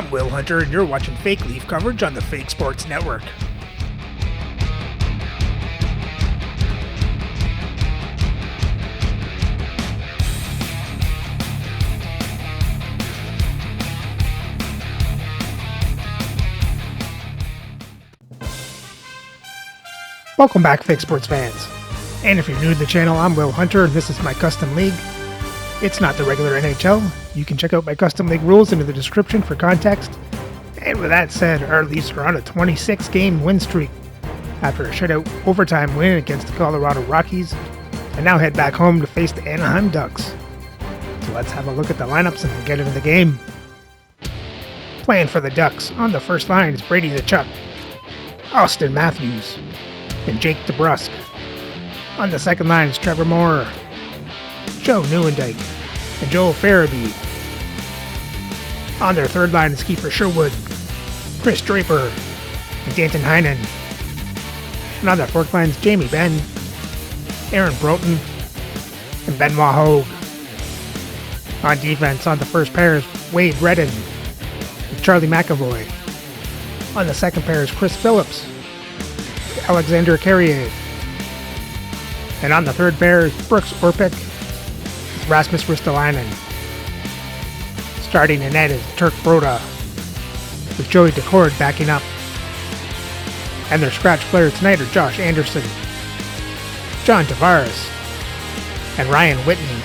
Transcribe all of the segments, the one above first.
I'm Will Hunter, and you're watching Fake Leaf coverage on the Fake Sports Network. Welcome back, Fake Sports fans. And if you're new to the channel, I'm Will Hunter, and this is my custom league. It's not the regular NHL. You can check out my custom league rules in the description for context. And with that said, our Leafs are on a 26-game win streak after a shutout overtime win against the Colorado Rockies, and now head back home to face the Anaheim Ducks. So let's have a look at the lineups and get into the game. Playing for the Ducks, on the first line is Brady the Chuck, Austin Matthews, and Jake DeBrusk. On the second line is Trevor Moore, Joe Nieuwendyk, and Joel Farabee. On their third line is Kiefer Sherwood, Chris Draper, and Danton Heinen. And on their fourth line is Jamie Benn, Aaron Broughton, and Benoit Hogue. On defense, on the first pair is Wade Redden and Charlie McAvoy. On the second pair is Chris Phillips, Alexander Carrier. And on the third pair is Brooks Orpik, Rasmus Ristolainen. Starting in net is Turk Broda, with Joey Decord backing up. And their scratch players tonight are Josh Anderson, John Tavares, and Ryan Whitney.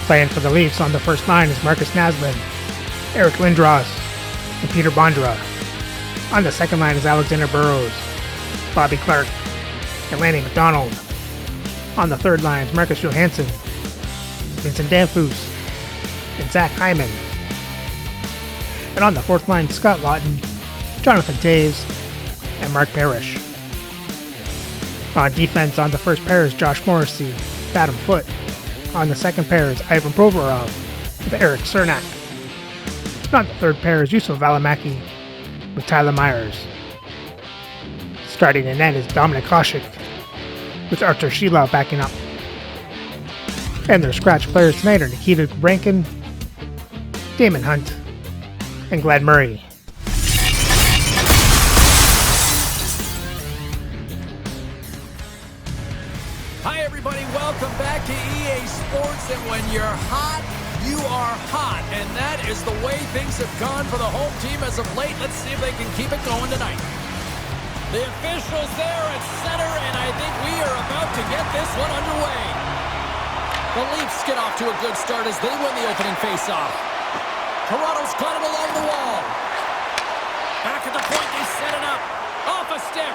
Playing for the Leafs on the first line is Marcus Naslund, Eric Lindros, and Peter Bondra. On the second line is Alexander Burrows, Bobby Clark, and Lanny McDonald. On the third line is Marcus Johansson, Vincent Danfus, and Zach Hyman. And on the fourth line, Scott Lawton, Jonathan Taves, and Mark Parrish. On defense, on the first pair is Josh Morrissey, Adam Foote. On the second pair is Ivan Provorov with Eric Cernak. And on the third pair is Yusuf Valimaki with Tyler Myers. Starting in net is Dominik Hasek with Artur Sheila backing up. And their scratch players tonight are Nikita Rankin, Damon Hunt, and Glenn Murray. Hi everybody, welcome back to EA Sports, and when you're hot, you are hot, and that is the way things have gone for the home team as of late. Let's see if they can keep it going tonight. The officials there at center, and I think we are about to get this one underway. The Leafs get off to a good start as they win the opening faceoff. Toronto's got it along the wall. Back at the point, they set it up. Off a stick.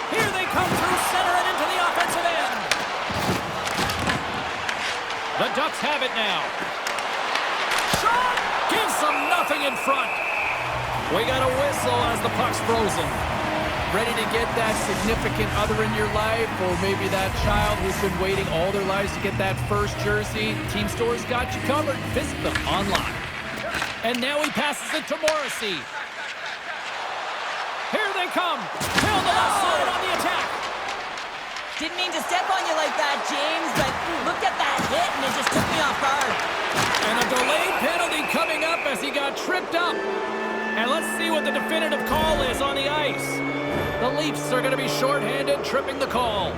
Here they come through center and into the offensive end. The Ducks have it now. Shot! Gives them nothing in front. We got a whistle as the puck's frozen. Ready to get that significant other in your life, or maybe that child who's been waiting all their lives to get that first jersey. Team Store's got you covered. Visit them online. And now he passes it to Morrissey. Here they come. Fill the left side on the attack. Didn't mean to step on you like that, James, but looked at that hit and it just took me off guard. And a delayed penalty coming up as he got tripped up. And let's see what the definitive call is on the ice. The Leafs are going to be shorthanded, tripping the call.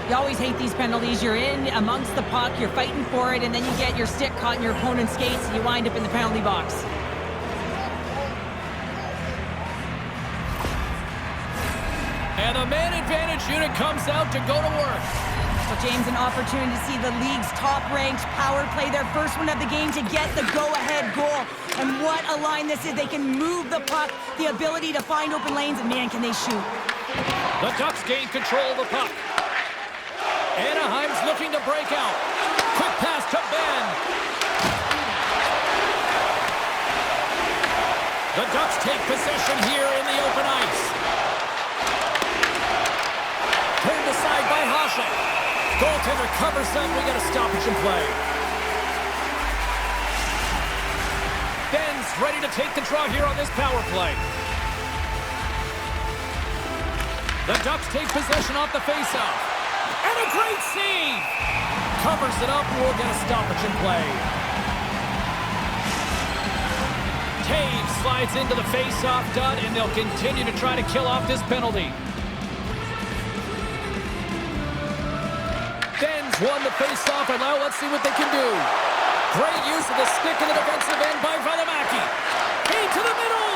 You always hate these penalties. You're in amongst the puck, you're fighting for it, and then you get your stick caught in your opponent's skates and you wind up in the penalty box. And the man advantage unit comes out to go to work. So James, an opportunity to see the league's top-ranked power play their first one of the game to get the go-ahead goal. And what a line this is. They can move the puck, the ability to find open lanes, and man, can they shoot. The Ducks gain control of the puck. Anaheim's looking to break out. Quick pass to Ben. The Ducks take possession here in the open ice. Turned aside by Hasek. Goaltender covers up. We got a stoppage in play. Ben's ready to take the draw here on this power play. The Ducks take possession off the faceoff. And a great save! Covers it up. We'll get a stoppage in play. slides into the face-off dot, and they'll continue to try to kill off this penalty. Ben's won the face-off, and now let's see what they can do. Great use of the stick in the defensive end by Valimaki. Hey, to the middle!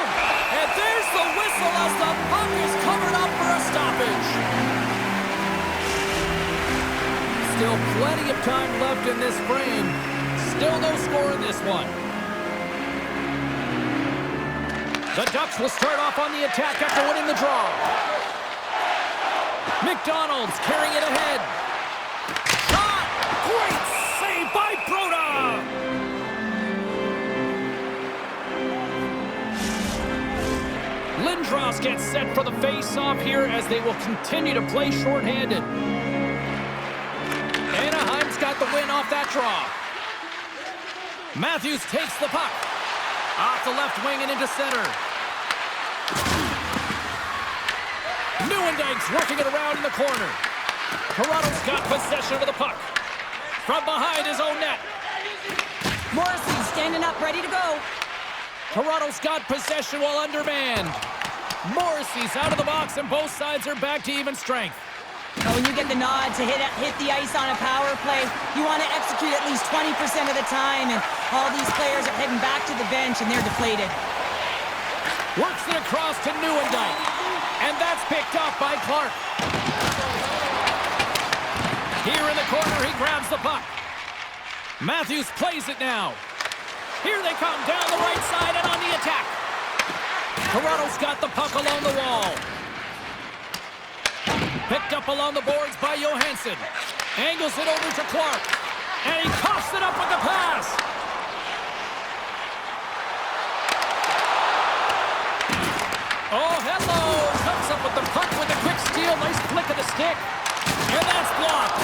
And there's the whistle as the puck is covered up for a stoppage. Still plenty of time left in this frame. Still no score in this one. The Ducks will start off on the attack after winning the draw. McDonald's carrying it ahead. Shot! Great save by Broda! Lindros gets set for the face-off here as they will continue to play shorthanded. Anaheim's got the win off that draw. Matthews takes the puck. Off the left wing and into center. Nieuwendyke's working it around in the corner. Toronto's got possession of the puck. From behind his own net. Morrissey standing up, ready to go. Toronto's got possession while undermanned. Morrissey's out of the box and both sides are back to even strength. Now, when you get the nod to hit the ice on a power play, you want to execute at least 20% of the time, and all these players are heading back to the bench, and they're deflated. Works it across to Nieuwendyke, and that's picked up by Clark. Here in the corner, he grabs the puck. Matthews plays it now. Here they come down the right side and on the attack. Toronto's got the puck along the wall. Picked up along the boards by Johansson. Angles it over to Clark. And he coughs it up with the pass. Oh, hello. Comes up with the puck with a quick steal. Nice flick of the stick. And that's blocked.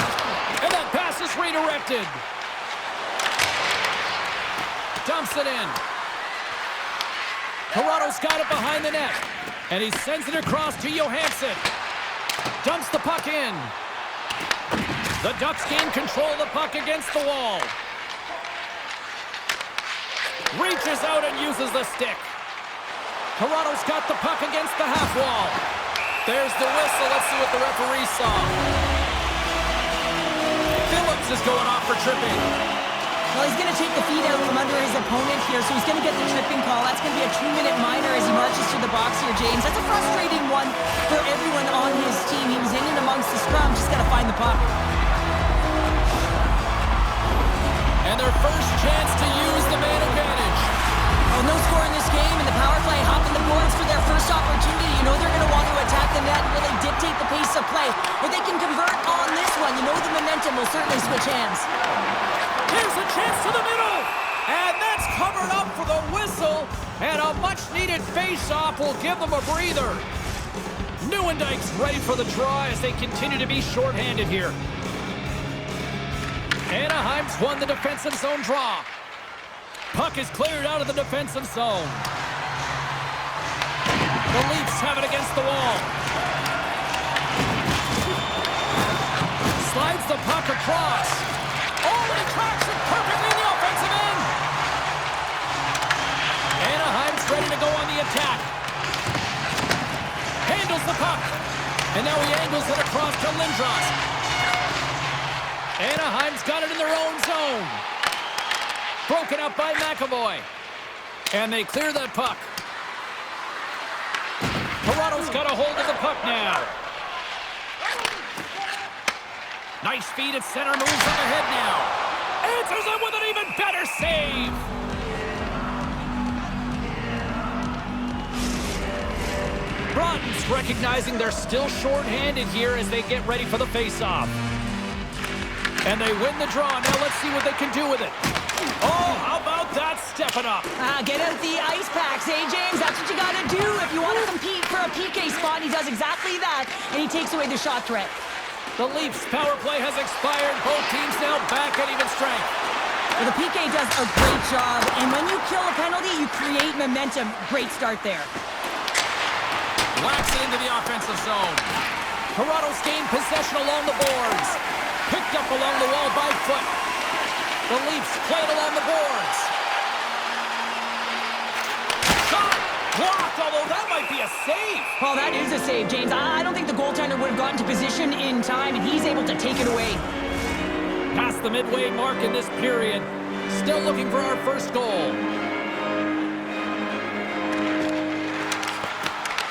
And that pass is redirected. Dumps it in. Toronto's got it behind the net. And he sends it across to Johansson. Dumps the puck in. The Ducks gain control of the puck against the wall. Reaches out and uses the stick. Toronto's got the puck against the half wall. There's the whistle. Let's see what the referee saw. Phillips is going off for tripping. Well, he's going to take the feet out from under his opponent here, so he's going to get the tripping call. That's going to be a 2-minute minor as he marches to the box here, James. That's a frustrating one for everyone on his team. He was in and amongst the scrum, just got to find the puck. And their first chance to use the man advantage. Oh, no score in this game, and the power play hopping the boards for their first opportunity. You know they're going to want to attack the net and really dictate the pace of play. If they can convert on this one, you know the momentum will certainly switch hands. Here's a chance to the middle. And that's covered up for the whistle. And a much-needed face-off will give them a breather. Nieuwendyke's ready for the draw as they continue to be shorthanded here. Anaheim's won the defensive zone draw. Puck is cleared out of the defensive zone. The Leafs have it against the wall. Slides the puck across. Oh, he tracks it perfectly in the offensive end. Anaheim's ready to go on the attack. Handles the puck. And now he angles it across to Lindros. Anaheim's got it in their own zone. Broken up by McAvoy. And they clear that puck. Toronto's got a hold of the puck now. Nice feed at center, moves up ahead now. Answers it with an even better save. Broughton's recognizing they're still shorthanded here as they get ready for the face-off. And they win the draw. Now let's see what they can do with it. Oh, how about that stepping up? Get out the ice packs, hey, James? That's what you got to do if you want to compete for a PK spot. He does exactly that, and he takes away the shot threat. The Leafs' power play has expired. Both teams now back at even strength. Well, the PK does a great job, and when you kill a penalty, you create momentum. Great start there. Whacks it into the offensive zone. Toronto's gained possession along the boards. Picked up along the wall by Foot. The Leafs play it along the boards. Shot! Oh, that is a save, James. I don't think the goaltender would have gotten to position in time, and he's able to take it away. Past the midway mark in this period. Still looking for our first goal.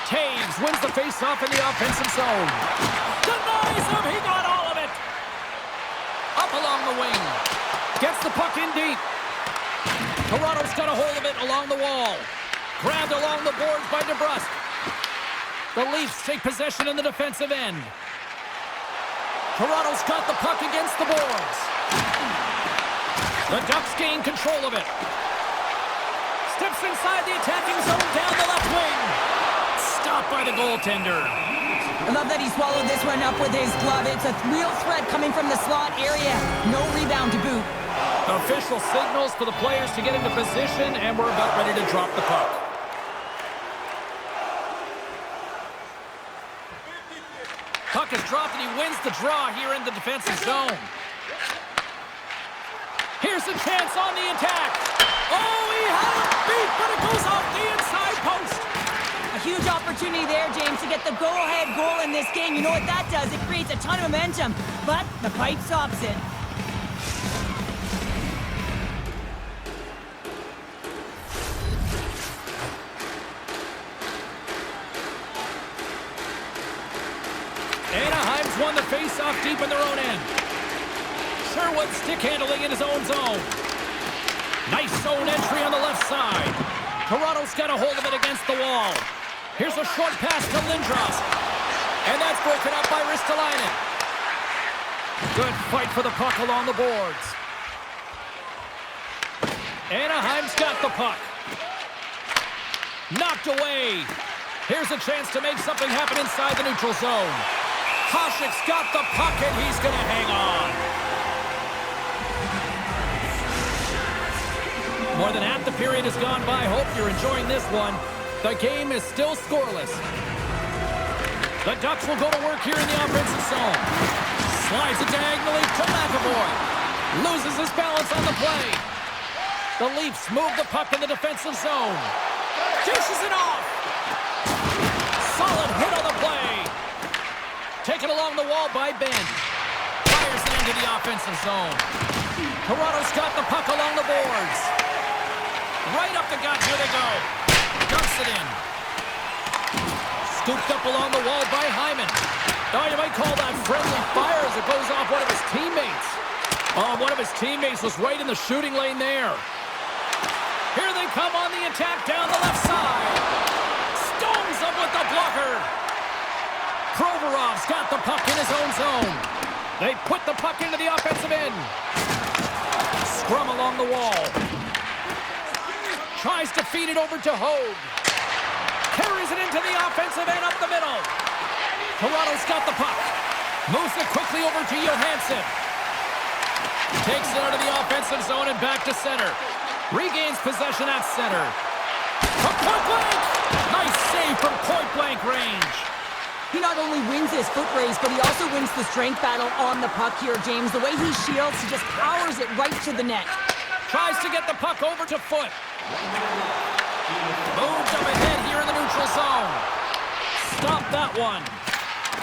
Taves wins the faceoff in the offensive zone. Denies him. He got all of it. Up along the wing. Gets the puck in deep. Toronto's got a hold of it along the wall. Grabbed along the boards by DeBrusque. The Leafs take possession in the defensive end. Toronto's got the puck against the boards. The Ducks gain control of it. Steps inside the attacking zone down the left wing. Stopped by the goaltender. I love that he swallowed this one up with his glove. It's a real threat coming from the slot area. No rebound to boot. Official signals for the players to get into position, and we're about ready to drop the puck. Puck is dropped, and he wins the draw here in the defensive zone. Here's a chance on the attack. Oh, he had it beat, but it goes off the inside post. A huge opportunity there, James, to get the go-ahead goal in this game. You know what that does? It creates a ton of momentum, but the pipe stops it. Anaheim's won the face-off deep in their own end. Sherwood stick handling in his own zone. Nice zone entry on the left side. Toronto's got a hold of it against the wall. Here's a short pass to Lindros. And that's broken up by Ristolainen. Good fight for the puck along the boards. Anaheim's got the puck. Knocked away. Here's a chance to make something happen inside the neutral zone. Hasek's got the puck, and he's going to hang on. More than half the period has gone by. Hope you're enjoying this one. The game is still scoreless. The Ducks will go to work here in the offensive zone. Slides it diagonally to McAvoy. Loses his balance on the play. The Leafs move the puck in the defensive zone. Dishes it off. Solid hit on the play. Taken along the wall by Ben. Fires it into the offensive zone. Toronto's got the puck along the boards. Right up the gut. Here they go. Dumps it in. Scooped up along the wall by Hyman. Oh, you might call that friendly fire as it goes off one of his teammates. Oh, one of his teammates was right in the shooting lane there. Here they come on the attack down the left side. Stones him with the blocker. Provorov's got the puck in his own zone. They put the puck into the offensive end. Scrum along the wall. Tries to feed it over to Hogue. Carries it into the offensive end up the middle. Toronto's got the puck. Moves it quickly over to Johansson. Takes it out of the offensive zone and back to center. Regains possession at center. From point blank. Nice save from point blank range. He not only wins his foot race, but he also wins the strength battle on the puck here, James. The way he shields, he just powers it right to the net. Tries to get the puck over to Foot. Moves up ahead here in the neutral zone. Stop that one.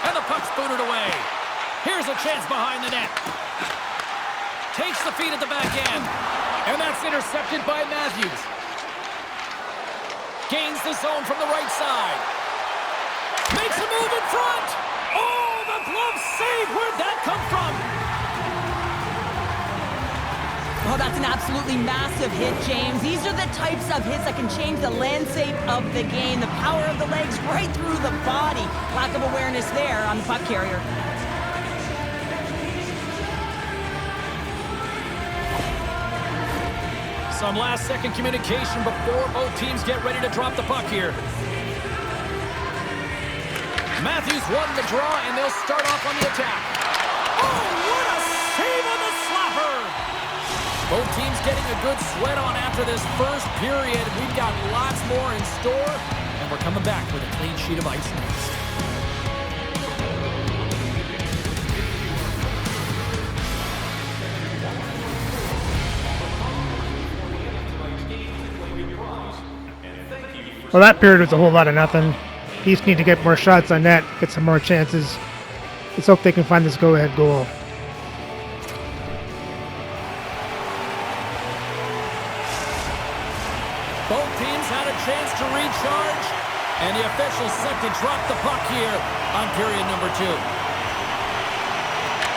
And the puck's booted away. Here's a chance behind the net. Takes the feed at the back end. And that's intercepted by Matthews. Gains the zone from the right side. Makes a move in front. Oh, the glove save. Where'd that come from? Oh, that's an absolutely massive hit, James. These are the types of hits that can change the landscape of the game. The power of the legs right through the body. Lack of awareness there on the puck carrier. Some last-second communication before both teams get ready to drop the puck here. Matthews won the draw, and they'll start off on the attack. Oh, what a save on the slapper! Both teams getting a good sweat on after this first period. We've got lots more in store, and we're coming back with a clean sheet of ice next. Well, that period was a whole lot of nothing. Leafs need to get more shots on net, get some more chances. Let's hope they can find this go-ahead goal. Both teams had a chance to recharge, and the officials set to drop the puck here on period number 2.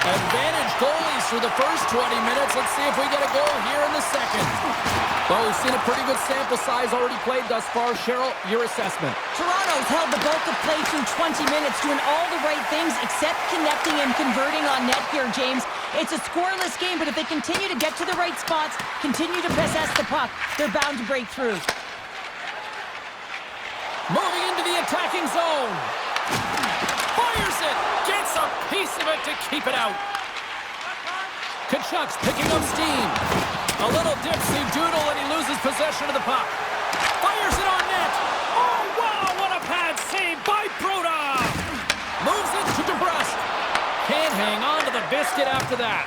Advantage goalies for the first 20 minutes. Let's see if we get a goal here in the second. Well, we've seen a pretty good sample size already played thus far. Cheryl, your assessment. Toronto's held the bulk of play through 20 minutes, doing all the right things except connecting and converting on net here, James. It's a scoreless game, but if they continue to get to the right spots, continue to possess the puck, they're bound to break through. Moving into the attacking zone. Fires it. Gets a piece of it to keep it out. Kachuk's picking up steam. A little dipsy doodle and he loses possession of the puck. Fires it on net. Oh, wow, what a pad save by Broda. Moves it to DeBrusque. Can't hang on to the biscuit after that.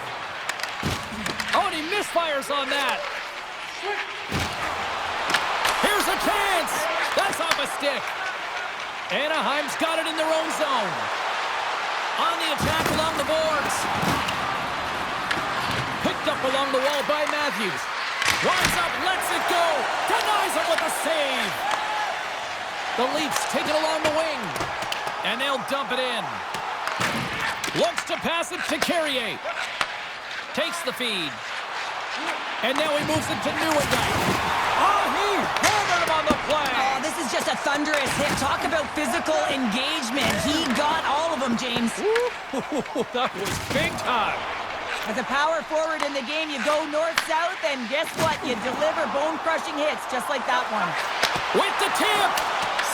Oh, and he misfires on that. Here's a chance. That's off a stick. Anaheim's got it in their own zone. On the attack along the boards. Picked up along the wall by Matthews. Winds up, lets it go. Denies it with a save. The Leafs take it along the wing. And they'll dump it in. Looks to pass it to Carrier. Takes the feed. And now he moves it to Nieuwendyk. Oh, he hammered him on the play. Oh, this is just a thunderous hit. Talk about physical engagement. He got all of them, James. Ooh, that was big time. As a power forward in the game, you go north-south, and guess what? You deliver bone-crushing hits just like that one. With the tip.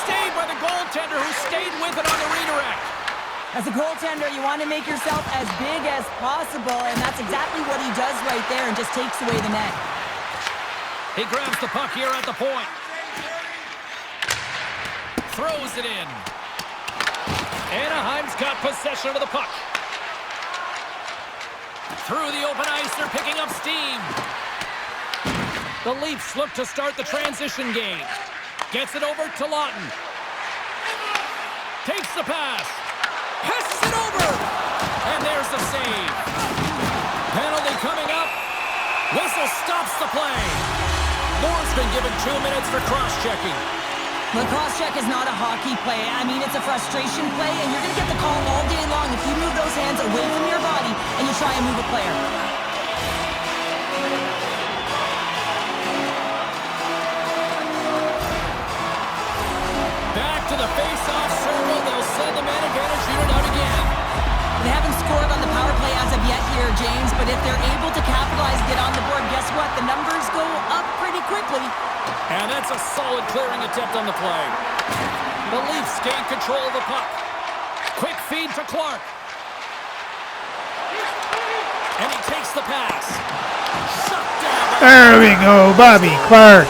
Stayed by the goaltender who stayed with it on the redirect. As a goaltender, you want to make yourself as big as possible, and that's exactly what he does right there and just takes away the net. He grabs the puck here at the point. Throws it in. Anaheim's got possession of the puck. Through the open ice, they're picking up steam. The Leafs look to start the transition game. Gets it over to Lawton. Takes the pass. Passes it over. And there's the save. Penalty coming up. Whistle stops the play. Moore's been given 2 minutes for cross-checking. The cross-check is not a hockey play. I mean, it's a frustration play, and you're going to get the call all day long if you move those hands away from your body and you try and move a player. Back to the face-off circle. They'll send the man advantage unit out again. They haven't scored on the power play as of yet here, James, but if they're able to capitalize and get on the board, guess what? The numbers go up pretty quickly. And that's a solid clearing attempt on the play. The Leafs gain control of the puck. Quick feed to Clark. And he takes the pass. Shut down. There we go, Bobby Clark.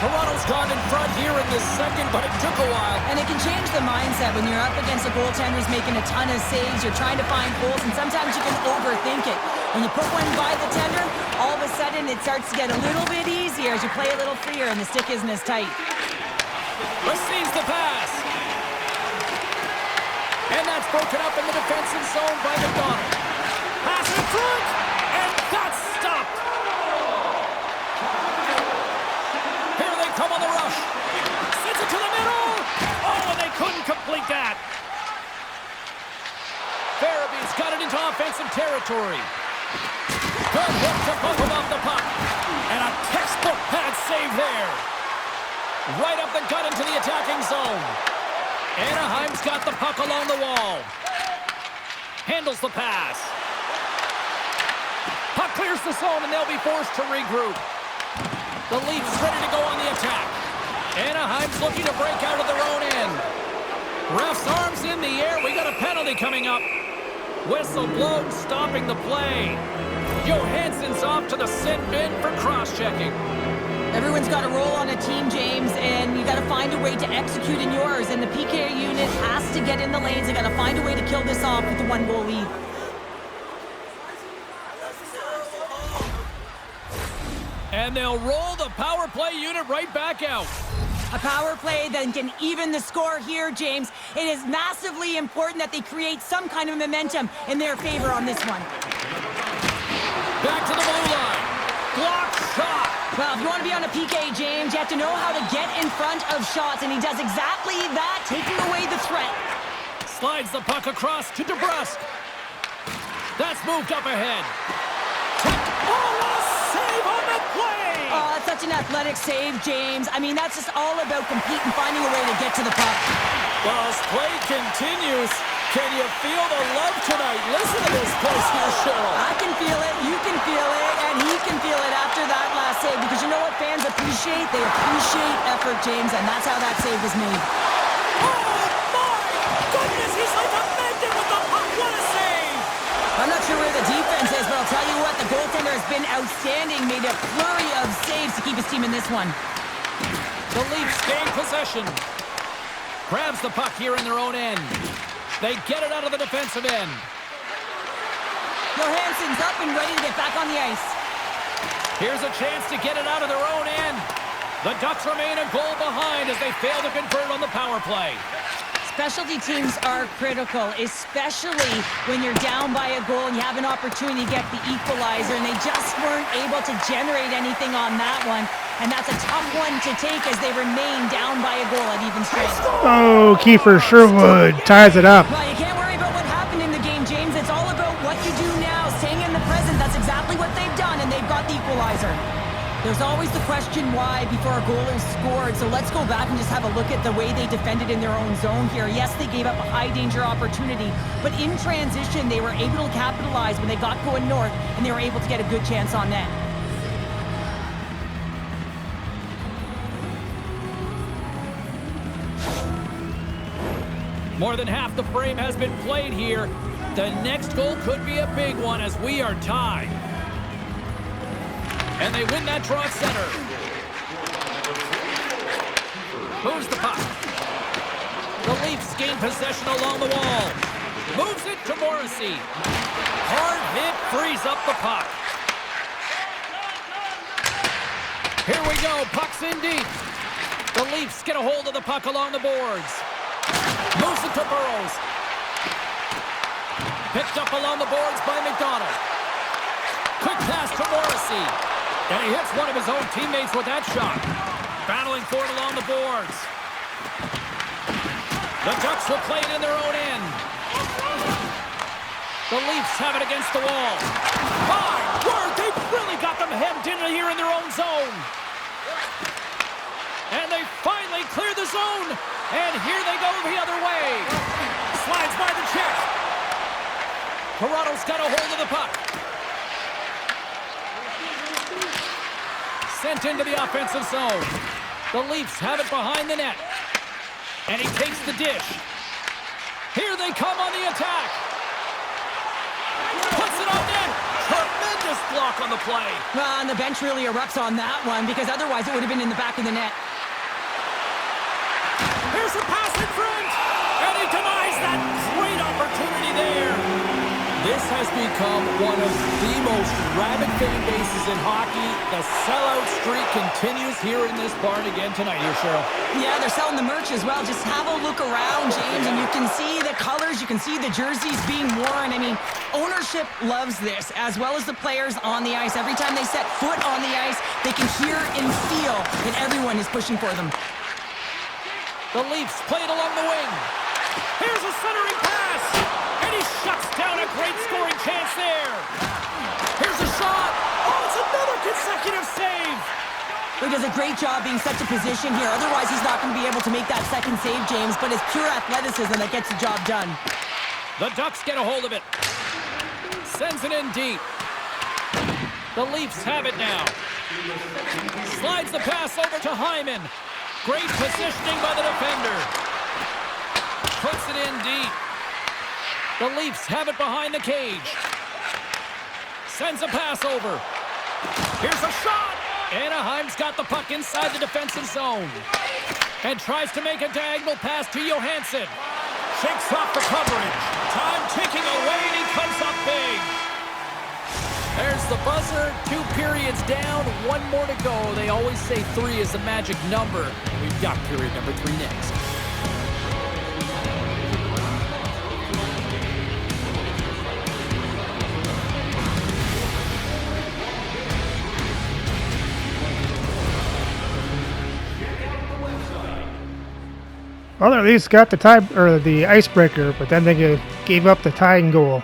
Toronto's gone in front here in the second, but it took a while. And it can change the mindset when you're up against a goaltender who's making a ton of saves. You're trying to find holes, and sometimes you can overthink it. When you put one by the tender, all of a sudden it starts to get a little bit easier as you play a little freer and the stick isn't as tight. Receives the pass. And that's broken up in the defensive zone by McDonald. Pass in front, and that's stopped. Here they come on the rush. Sends it to the middle. Oh, and they couldn't complete that. Farabee's got it into offensive territory. Good hit to bump him off the puck. And a textbook pad save there. Right up the gut into the attacking zone. Anaheim's got the puck along the wall. Handles the pass. Puck Clears the zone, and they'll be forced to regroup. The Leafs ready to go on the attack. Anaheim's looking to break out of their own end. Ref's arms in the air. We got a penalty coming up. Whistle blown, stopping the play. Johansson's off to the sin bin for cross-checking. Everyone's got a role on a team, James, and you got to find a way to execute in yours. And the PK unit has to get in the lanes. They got to find a way to kill this off with the 1-goal lead. And they'll roll the power play unit right back out. A power play that can even the score here, James. It is massively important that they create some kind of momentum in their favor on this one. Back to the blue line. Block shot. Well, if you want to be on a PK, James, you have to know how to get in front of shots, and he does exactly that, taking away the threat. Slides the puck across to DeBrusque. That's moved up ahead. Oh, what a save on the play! Oh, that's such an athletic save, James. I mean, that's just all about competing, finding a way to get to the puck. Well, as play continues, can you feel the love tonight? Listen to this place here, Cheryl. I can feel it, you can feel it, and he can feel it after that last save, because you know what fans appreciate? They appreciate effort, James, and that's how that save was made. Oh, my goodness, he's like a magnet with the puck. What a save! I'm not sure where the defense is, but I'll tell you what, the goaltender has been outstanding, made a flurry of saves to keep his team in this one. The Leafs gain possession. Grabs the puck here in their own end. They get it out of the defensive end. Johansson's up and ready to get back on the ice. Here's a chance to get it out of their own end. The Ducks remain a goal behind as they fail to convert on the power play. Specialty teams are critical, especially when you're down by a goal and you have an opportunity to get the equalizer, and they just weren't able to generate anything on that one. And that's a tough one to take as they remain down by a goal at even strength. Oh, Kiefer Sherwood ties it up. Well, you can't worry about what happened in the game, James. It's all about what you do now, staying in the present. That's exactly what they've done, and they've got the equalizer. There's always the question why before a goal is scored, so let's go back and just have a look at the way they defended in their own zone here. Yes, they gave up a high-danger opportunity, but in transition, they were able to capitalize when they got going north, and they were able to get a good chance on net. More than half the frame has been played here. The next goal could be a big one as we are tied. And they win that draw at center. Moves the puck. The Leafs gain possession along the wall. Moves it to Morrissey. Hard hit frees up the puck. Here we go. Puck's in deep. The Leafs get a hold of the puck along the boards. Moves it to Burrows. Picked up along the boards by McDonald. Quick pass to Morrissey. And he hits one of his own teammates with that shot. Battling for it along the boards. The Ducks will play it in their own end. The Leafs have it against the wall. My word, they've really got them hemmed in here in their own zone. And they finally clear the zone. And here they go the other way. Slides by the check. Toronto's got a hold of the puck. Sent into the offensive zone. The Leafs have it behind the net. And he takes the dish. Here they come on the attack. Puts it on net. Tremendous block on the play. And the bench really erupts on that one, because otherwise it would have been in the back of the net. Here's a pass in front. And he denies that great opportunity there. This has become one of the most rabid fan bases in hockey. The sellout streak continues here in this barn again tonight here, Cheryl. Yeah, they're selling the merch as well. Just have a look around, James, and you can see the colors. You can see the jerseys being worn. I mean, ownership loves this, as well as the players on the ice. Every time they set foot on the ice, they can hear and feel that everyone is pushing for them. The Leafs play it along the wing. Here's a centering pass. And he shuts down a great scoring chance there. Here's a shot. Oh, it's another consecutive save. He does a great job being such a position here. Otherwise, he's not going to be able to make that second save, James. But it's pure athleticism that gets the job done. The Ducks get a hold of it. Sends it in deep. The Leafs have it now. Slides the pass over to Hyman. Great positioning by the defender. Puts it in deep. The Leafs have it behind the cage. Sends a pass over. Here's a shot. Anaheim's got the puck inside the defensive zone. And tries to make a diagonal pass to Johansson. Shakes off the coverage. Time ticking away, and he comes up big. There's the buzzer. 2 periods down, 1 more to go. They always say 3 is the magic number. We've got period number 3 next. Well, at least got the tie or the icebreaker, but then they gave up the tying goal.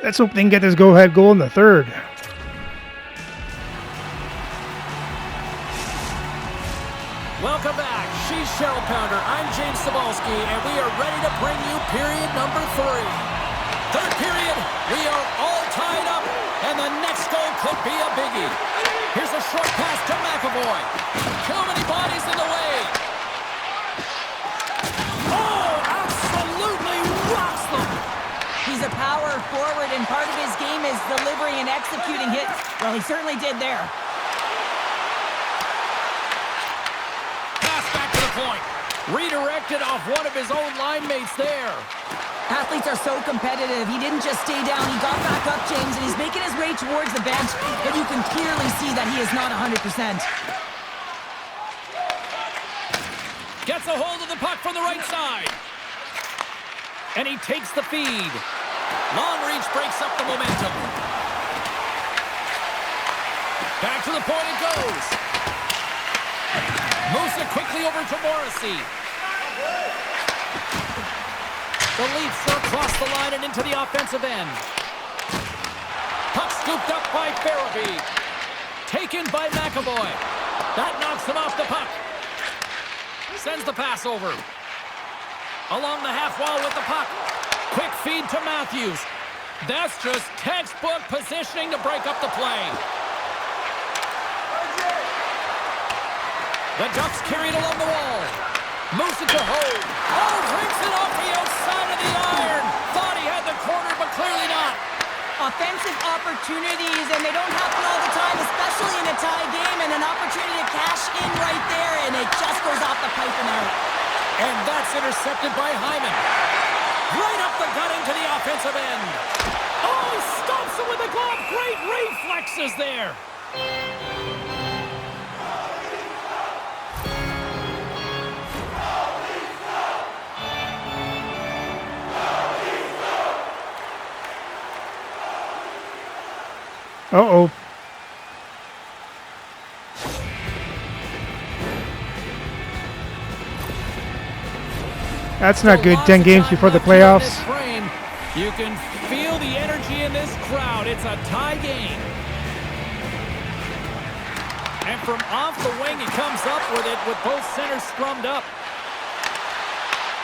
Let's hope they can get this go-ahead goal in the third. Welcome back. She's Cheryl Pounder. I'm James Cebulski, and we are ready to bring you period number 3. Third period, we are all tied up, and the next goal could be a biggie. Here's a short pass to McAvoy. Too many bodies in the way. Oh, absolutely rocks them. He's a power forward, and part of his game is delivering and executing hits. Well, he certainly did there. Pass back to the point. Redirected off one of his own line mates there. Athletes are so competitive. He didn't just stay down. He got back up, James, and he's making his way towards the bench, but you can clearly see that he is not 100%. Gets a hold of the puck from the right side. And he takes the feed. Long reach breaks up the momentum. Back to the point it goes. Moves it quickly over to Morrissey. The Leafs are across the line and into the offensive end. Puck scooped up by Farabee. Taken by McAvoy. That knocks him off the puck. Sends the pass over. Along the half wall with the puck. Quick feed to Matthews. That's just textbook positioning to break up the play. The Ducks carry it along the wall. Moves it to Hogue. Oh, drinks it off the outside of the iron. Thought he had the corner, but clearly not. Offensive opportunities, and they don't happen all the time, especially in a tie game, and an opportunity to cash in right there, and it just goes off the pipe and out. And that's intercepted by Hyman. Right up the gut into the offensive end. Oh, he stomps him with the glove. Great reflexes there. Uh-oh. That's not good. 10 games before the playoffs. You can feel the energy in this crowd. It's a tie game. And from off the wing, he comes up with it with both centers scrummed up.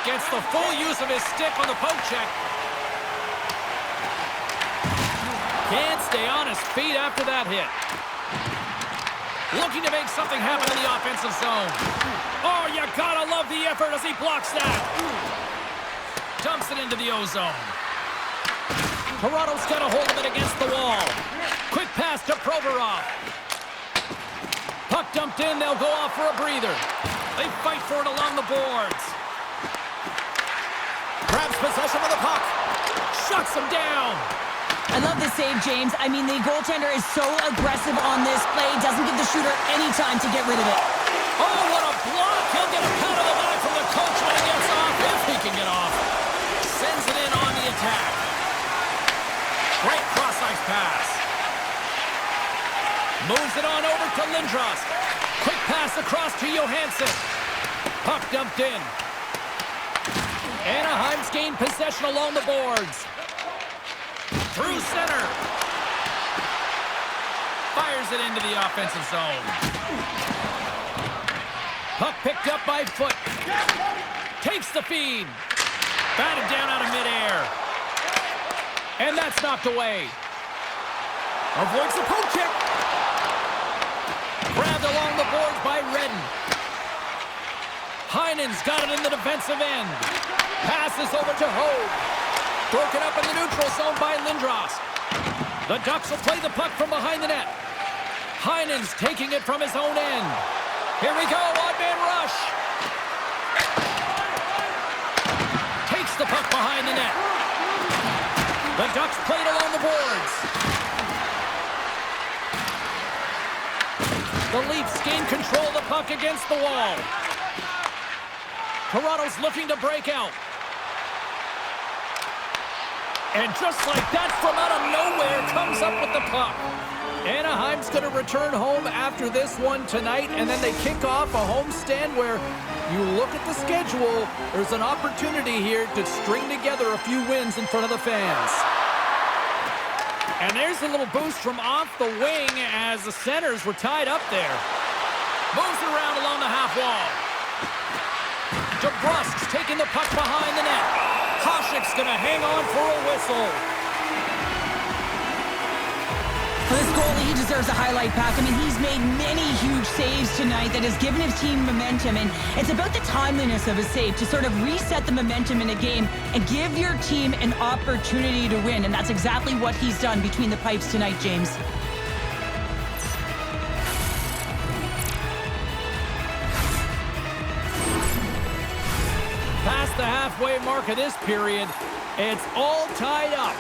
Gets the full use of his stick on the poke check. Can't stay on his feet after that hit. Looking to make something happen in the offensive zone. Oh, you gotta love the effort as he blocks that. Dumps it into the O-zone. Toronto's got a hold of it against the wall. Quick pass to Provorov. Puck dumped in, they'll go off for a breather. They fight for it along the boards. Grabs possession of the puck. Shuts him down. I love this save, James. I mean, the goaltender is so aggressive on this play. Doesn't give the shooter any time to get rid of it. Oh, what a block. He'll get a pat on the back from the coach when he gets off, if he can get off. Sends it in on the attack. Great cross-ice pass. Moves it on over to Lindros. Quick pass across to Johansson. Puck dumped in. Anaheim's gained possession along the boards. Through center. Fires it into the offensive zone. Puck picked up by Foot. Takes the feed. Batted down out of midair. And that's knocked away. Avoids the poke check. Grabbed along the boards by Redden. Heinen's got it in the defensive end. Passes over to Hogue. Broken up in the neutral zone by Lindros. The Ducks will play the puck from behind the net. Heinen's taking it from his own end. Here we go, odd-man rush. Takes the puck behind the net. The Ducks played along the boards. The Leafs gain control of the puck against the wall. Toronto's looking to break out. And just like that, from out of nowhere, comes up with the puck. Anaheim's going to return home after this one tonight, and then they kick off a homestand where you look at the schedule, there's an opportunity here to string together a few wins in front of the fans. And there's a little boost from off the wing as the centers were tied up there. Moves it around along the half wall. DeBrusk's taking the puck behind the net. Koshik's going to hang on for a whistle. For this goalie, he deserves a highlight pack. I mean, he's made many huge saves tonight that has given his team momentum, and it's about the timeliness of his save to sort of reset the momentum in a game and give your team an opportunity to win, and that's exactly what he's done between the pipes tonight, James. Past the halfway mark of this period, it's all tied up.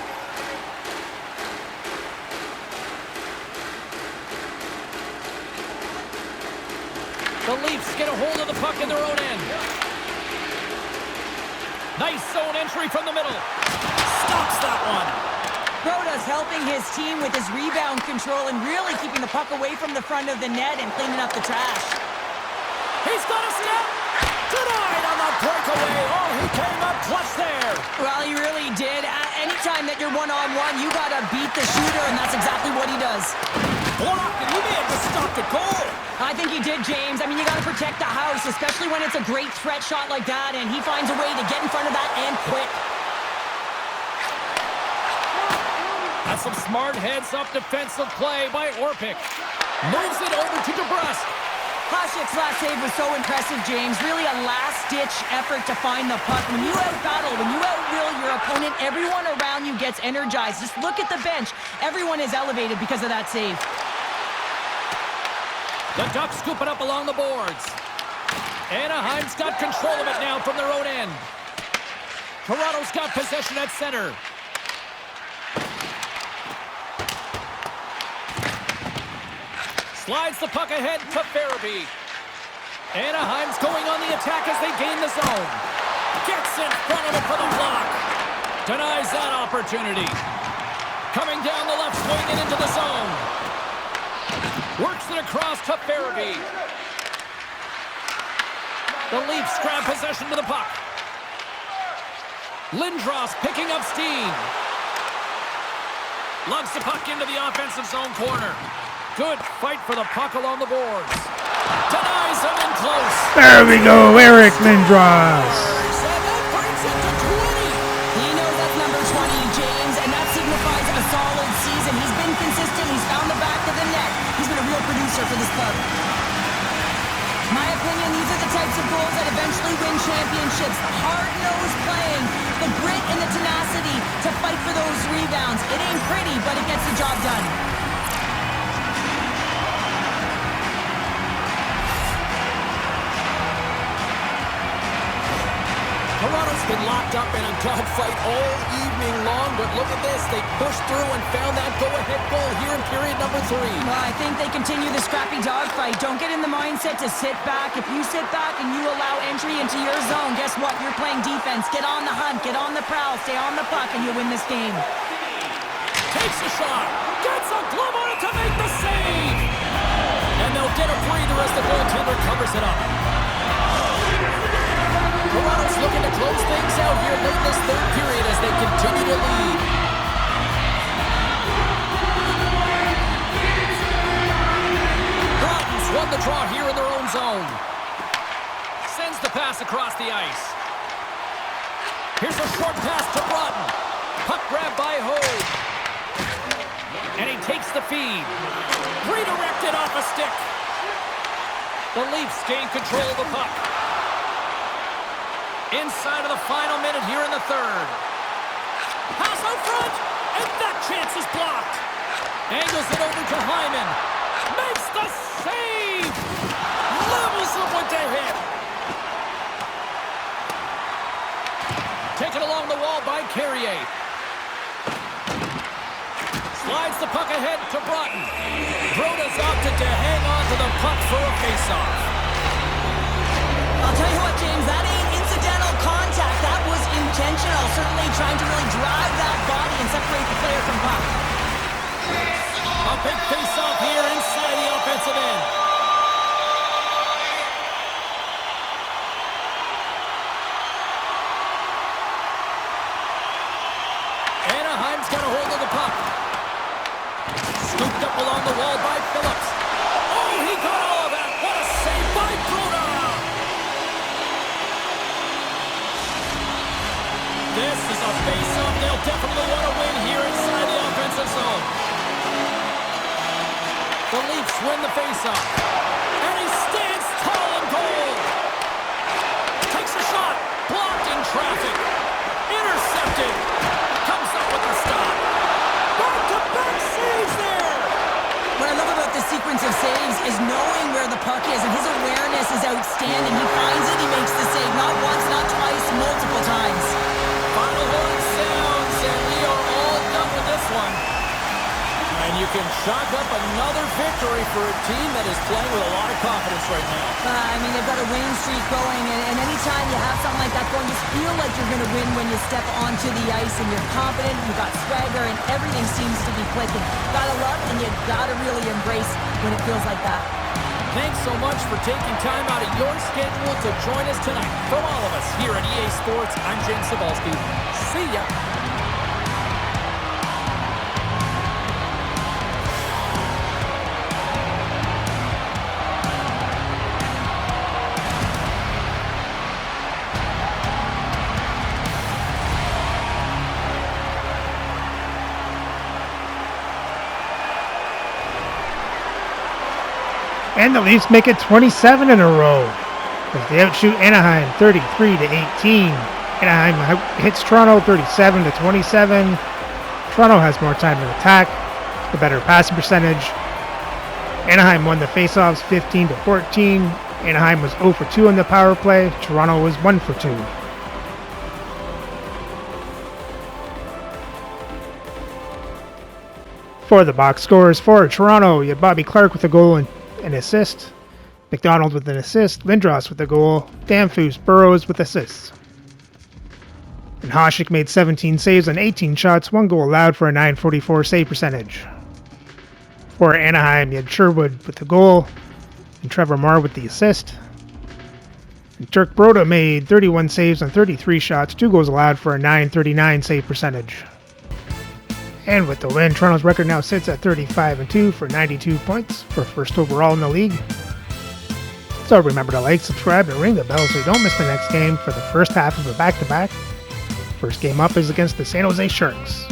The Leafs get a hold of the puck in their own end. Nice zone entry from the middle. Stops that one. Broda's helping his team with his rebound control and really keeping the puck away from the front of the net and cleaning up the trash. He's got a step. Denied on the breakaway. Oh, he came up clutch there. Well, he really did. Anytime that you're one-on-one, you got to beat the shooter, and that's exactly what he does. Blocked it. He may have just stopped a goal. I think he did, James. I mean, you got to protect the house, especially when it's a great threat shot like that, and he finds a way to get in front of that and quick. That's some smart heads-up defensive play by Orpik. Moves it over to DeBrusk. Koshik's last save was so impressive, James. Really a last-ditch effort to find the puck. When you out-battle, when you out-will your opponent, everyone around you gets energized. Just look at the bench. Everyone is elevated because of that save. The Ducks scoop it up along the boards. Anaheim's got control of it now from their own end. Toronto's got possession at center. Slides the puck ahead to Farabee. Anaheim's going on the attack as they gain the zone. Gets in front of it for the block. Denies that opportunity. Coming down the left wing and into the zone. Works it across to Farabee. The Leafs grab possession to the puck. Lindros picking up steam. Lugs the puck into the offensive zone corner. Good fight for the puck along the boards. Denies him in close. There we go, Eric Lindros. And that brings it to 20. He knows that's number 20, James, and that signifies a solid season. He's been consistent. He's found the back of the net. He's been a real producer for this club. My opinion, these are the types of goals that eventually win championships. The hard-nosed playing, the grit and the tenacity to fight for those rebounds. It ain't pretty, but it gets the job done. Toronto's been locked up in a dogfight all evening long, but look at this. They pushed through and found that go-ahead goal here in period number 3. Well, I think they continue the scrappy dogfight. Don't get in the mindset to sit back. If you sit back and you allow entry into your zone, guess what? You're playing defense. Get on the hunt, get on the prowl, stay on the puck, and you'll win this game. Takes a shot. Gets a glove on it to make the save. And they'll get a breather as the goaltender covers it up. Toronto's looking to close things out here late in this third period as they continue to lead. Broughton's won the draw here in their own zone. Sends the pass across the ice. Here's a short pass to Broughton. Puck grab by Hogue. And he takes the the feed. Redirected off a stick. The Leafs gain control of the puck. Inside of the final minute here in the third. Pass out front, and that chance is blocked. Angles it over to Hyman. Makes the save. Levels him with the hit. Taken along the wall by Carrier. Slides the puck ahead to Broughton. Broda's opted to hang on to the puck for a faceoff. I'll tell you what, James, that ain't incidental contact. That was intentional. Certainly trying to really drive that body and separate the player from puck. A big faceoff here inside the offensive end. Anaheim's got a hold of the puck. Scooped up along the wall by Phillips. Oh, he got all of that. What a save by Broda. This is a face-off they'll definitely want to win here inside the offensive zone. The Leafs win the face-off. And he stands tall and bold. Takes a shot. Blocked in traffic. Intercepted. Comes up with a stop. Back-to-back saves there. What I love about this sequence of saves is knowing where the puck is, and his awareness is outstanding. He finds it, he makes the save. Not once, not twice, multiple times. Final horn sounds, and we are all done with this one. And you can chalk up another victory for a team that is playing with a lot of confidence right now. I mean, they've got a winning streak going, and anytime you have something like that going, just feel like you're going to win when you step onto the ice, and you're confident, you've got swagger, and everything seems to be clicking. Gotta love it, and you gotta really embrace when it feels like that. Thanks so much for taking time out of your schedule to join us tonight. From all of us here at EA Sports, I'm James Cebulski. See ya. And the Leafs make it 27 in a row as they outshoot Anaheim 33-18. Anaheim hits Toronto 37-27. Toronto has more time to attack, the better passing percentage. Anaheim won the faceoffs 15-14. Anaheim was 0 for 2 on the power play. Toronto was 1 for 2. For the box scores for Toronto, you had Bobby Clark with a goal and an assist, McDonald with an assist, Lindros with a goal, Danfus, Burrows with assists. And Hasek made 17 saves on 18 shots, 1 goal allowed for a .944 save percentage. For Anaheim, you had Sherwood with the goal, and Trevor Moore with the assist. And Turk Broda made 31 saves on 33 shots, 2 goals allowed for a .939 save percentage. And with the win, Toronto's record now sits at 35-2 for 92 points for first overall in the league. So remember to like, subscribe, and ring the bell so you don't miss the next game for the first half of a back-to-back. First game up is against the San Jose Sharks.